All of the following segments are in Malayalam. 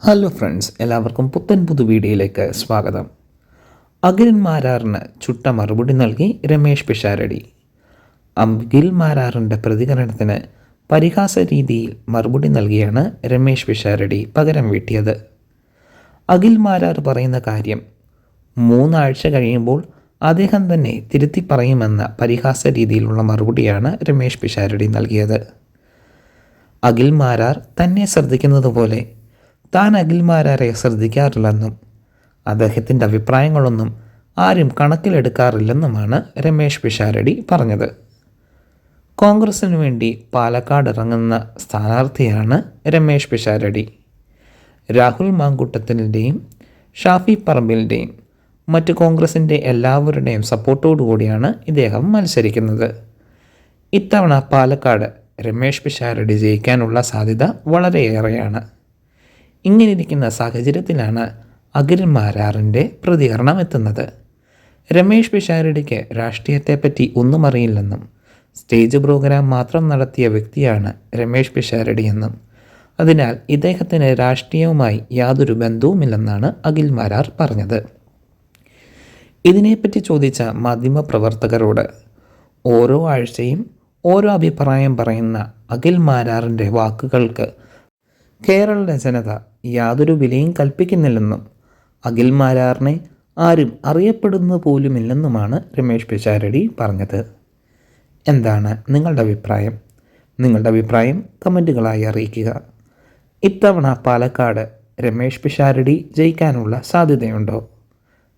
ഹലോ ഫ്രണ്ട്സ്, എല്ലാവർക്കും പുത്തൻ പുതു വീഡിയോയിലേക്ക് സ്വാഗതം. അഖിൽ മാരാറിന് ചുട്ട മറുപടി നൽകി രമേശ് പിഷാരടി. അഖിൽ മാരാറിൻ്റെ പ്രതികരണത്തിന് പരിഹാസ രീതിയിൽ മറുപടി നൽകിയാണ് രമേശ് പിഷാരടി പകരം വീട്ടിയത്. അഖിൽ മാരാർ പറയുന്ന കാര്യം 3 ആഴ്ച കഴിയുമ്പോൾ അദ്ദേഹം തന്നെ തിരുത്തി പറയുമെന്ന പരിഹാസ രീതിയിലുള്ള മറുപടിയാണ് രമേശ് പിഷാരടി നൽകിയത്. അഖിൽ മാരാർ തന്നെ ശ്രദ്ധിക്കുന്നത് പോലെ താൻ അഖിൽ മാരാരെ ശ്രദ്ധിക്കാറില്ലെന്നും അദ്ദേഹത്തിൻ്റെ അഭിപ്രായങ്ങളൊന്നും ആരും കണക്കിലെടുക്കാറില്ലെന്നുമാണ് രമേശ് പിഷാരടി പറഞ്ഞത്. കോൺഗ്രസിനു വേണ്ടി പാലക്കാട് ഇറങ്ങുന്ന സ്ഥാനാർത്ഥിയാണ് രമേശ് പിഷാരടി. രാഹുൽ മാങ്കൂട്ടത്തിൻ്റെയും ഷാഫി പറമ്പിലിൻ്റെയും മറ്റ് കോൺഗ്രസിൻ്റെ എല്ലാവരുടെയും സപ്പോർട്ടോടുകൂടിയാണ് ഇദ്ദേഹം മത്സരിക്കുന്നത്. ഇത്തവണ പാലക്കാട് രമേശ് പിഷാരടി ജയിക്കാനുള്ള സാധ്യത വളരെയേറെയാണ്. ഇങ്ങനെയിരിക്കുന്ന സാഹചര്യത്തിലാണ് അഖിൽ മാരാറിൻ്റെ പ്രതികരണം എത്തുന്നത്. രമേശ് പിഷാരടിക്ക് രാഷ്ട്രീയത്തെപ്പറ്റി ഒന്നും അറിയില്ലെന്നും സ്റ്റേജ് പ്രോഗ്രാം മാത്രം നടത്തിയ വ്യക്തിയാണ് രമേശ് പിഷാരടിയെന്നും അതിനാൽ ഇദ്ദേഹത്തിന് രാഷ്ട്രീയവുമായി യാതൊരു ബന്ധവുമില്ലെന്നാണ് അഖിൽ മാരാർ പറഞ്ഞത്. ഇതിനെപ്പറ്റി ചോദിച്ച മാധ്യമപ്രവർത്തകരോട് ഓരോ ആഴ്ചയും ഓരോ അഭിപ്രായം പറയുന്ന അഖിൽ മാരാറിൻ്റെ വാക്കുകൾക്ക് കേരള ജനത യാതൊരു വിലയും കൽപ്പിക്കുന്നില്ലെന്നും അഖിൽ മാരാറിനെ ആരും അറിയപ്പെടുന്നു പോലുമില്ലെന്നുമാണ് രമേശ് പിഷാരടി പറഞ്ഞത്. എന്താണ് നിങ്ങളുടെ അഭിപ്രായം? നിങ്ങളുടെ അഭിപ്രായം കമൻറ്റുകളായി അറിയിക്കുക. ഇത്തവണ പാലക്കാട് രമേശ് പിഷാരടി ജയിക്കാനുള്ള സാധ്യതയുണ്ടോ?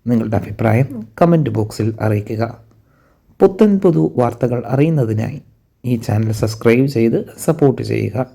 നിങ്ങളുടെ അഭിപ്രായം കമൻറ്റ് ബോക്സിൽ അറിയിക്കുക. പുത്തൻ പുതു വാർത്തകൾ അറിയുന്നതിനായി ഈ ചാനൽ സബ്സ്ക്രൈബ് ചെയ്ത് സപ്പോർട്ട് ചെയ്യുക.